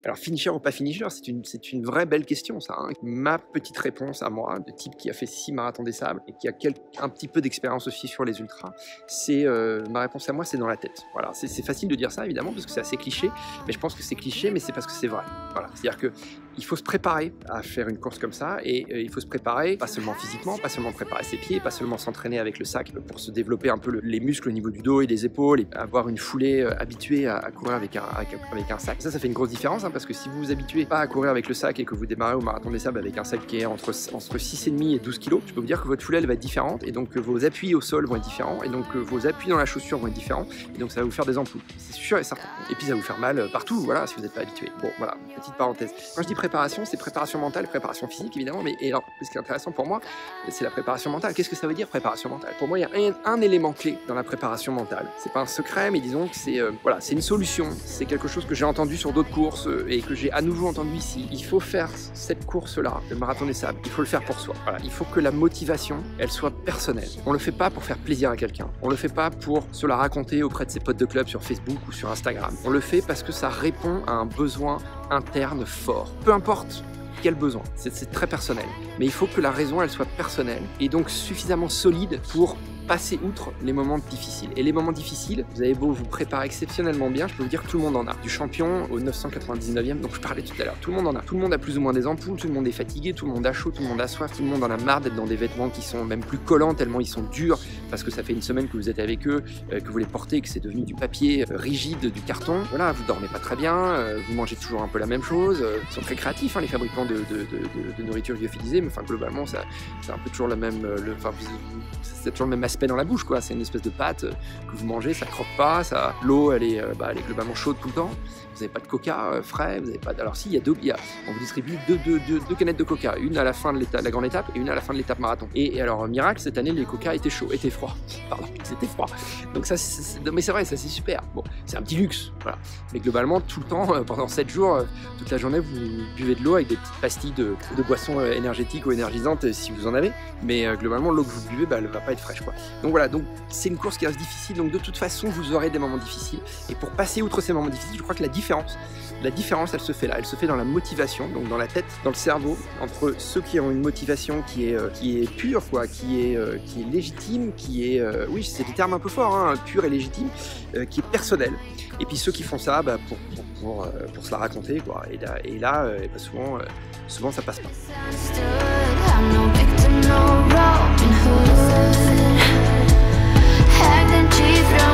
Alors finisher ou pas finisher, c'est une vraie belle question ça, hein. Ma petite réponse à moi, de type qui a fait 6 marathons des sables et qui a un petit peu d'expérience aussi sur les ultras, c'est ma réponse à moi, c'est dans la tête. Voilà, c'est facile de dire ça évidemment parce que c'est assez cliché, mais je pense que c'est cliché, mais c'est parce que c'est vrai. Voilà, c'est-à-dire que il faut se préparer à faire une course comme ça et il faut se préparer, pas seulement physiquement, pas seulement préparer ses pieds, pas seulement s'entraîner avec le sac pour se développer un peu les muscles au niveau du dos et des épaules et avoir une foulée habituée à courir avec un sac. Ça fait une grosse différence hein, parce que si vous vous habituez pas à courir avec le sac et que vous démarrez au marathon des sables avec un sac qui est entre 6,5 et 12 kg, je peux vous dire que votre foulée elle va être différente et donc vos appuis au sol vont être différents et donc vos appuis dans la chaussure vont être différents et donc ça va vous faire des ampoules, c'est sûr et certain. Et puis ça va vous faire mal partout, voilà, si vous n'êtes pas habitué. Bon, voilà, petite parenthèse. Quand je dis préparation, c'est préparation mentale, préparation physique évidemment, mais alors, ce qui est intéressant pour moi, c'est la préparation mentale. Qu'est-ce que ça veut dire préparation mentale? Pour moi, il y a un élément clé dans la préparation mentale. C'est pas un secret, mais disons que c'est voilà, c'est une solution. C'est quelque chose que j'ai entendu sur d'autres courses et que j'ai à nouveau entendu ici. Il faut faire cette course-là, le marathon des sables. Il faut le faire pour soi. Voilà, il faut que la motivation, elle soit personnelle. On le fait pas pour faire plaisir à quelqu'un. On le fait pas pour se la raconter auprès de ses potes de club sur Facebook ou sur Instagram. On le fait parce que ça répond à un besoin interne fort. Peu importe quel besoin, c'est très personnel. Mais il faut que la raison, elle soit personnelle et donc suffisamment solide pour passer outre les moments difficiles. Et les moments difficiles, vous avez beau vous préparer exceptionnellement bien, je peux vous dire que tout le monde en a. Du champion au 999e, dont je parlais tout à l'heure, tout le monde en a. Tout le monde a plus ou moins des ampoules, tout le monde est fatigué, tout le monde a chaud, tout le monde a soif, tout le monde en a marre d'être dans des vêtements qui sont même plus collants, tellement ils sont durs, parce que ça fait une semaine que vous êtes avec eux, que vous les portez, que c'est devenu du papier rigide, du carton. Voilà, vous dormez pas très bien, vous mangez toujours un peu la même chose. Ils sont très créatifs, hein, les fabricants de nourriture lyophilisée, mais enfin globalement, c'est un peu toujours la même, c'est toujours le même aspect dans la bouche, quoi. C'est une espèce de pâte que vous mangez, ça croque pas, l'eau elle est globalement chaude tout le temps. Vous n'avez pas de coca frais, vous n'avez pas. Alors si, on vous distribue deux canettes de coca, une à la fin de la grande étape et une à la fin de l'étape marathon. Et alors miracle, cette année les coca étaient froids. Pardon, c'était froid. Donc ça, mais c'est vrai, ça c'est super. Bon, c'est un petit luxe, voilà. Mais globalement, tout le temps, pendant 7 jours, toute la journée, vous buvez de l'eau avec des petites pastilles de boissons énergétiques ou énergisantes si vous en avez. Mais globalement, l'eau que vous buvez, elle va pas être fraîche, quoi. Donc voilà, donc c'est une course qui reste difficile. Donc de toute façon, vous aurez des moments difficiles. Et pour passer outre ces moments difficiles, je crois que la différence, elle se fait là. Elle se fait dans la motivation, donc dans la tête, dans le cerveau, entre ceux qui ont une motivation qui est pure, quoi, qui est légitime, oui, c'est des termes un peu forts, hein, pur et légitime, qui est personnel. Et puis ceux qui font ça, pour se la raconter, quoi. Et là, souvent ça passe pas. Hanged in teeth.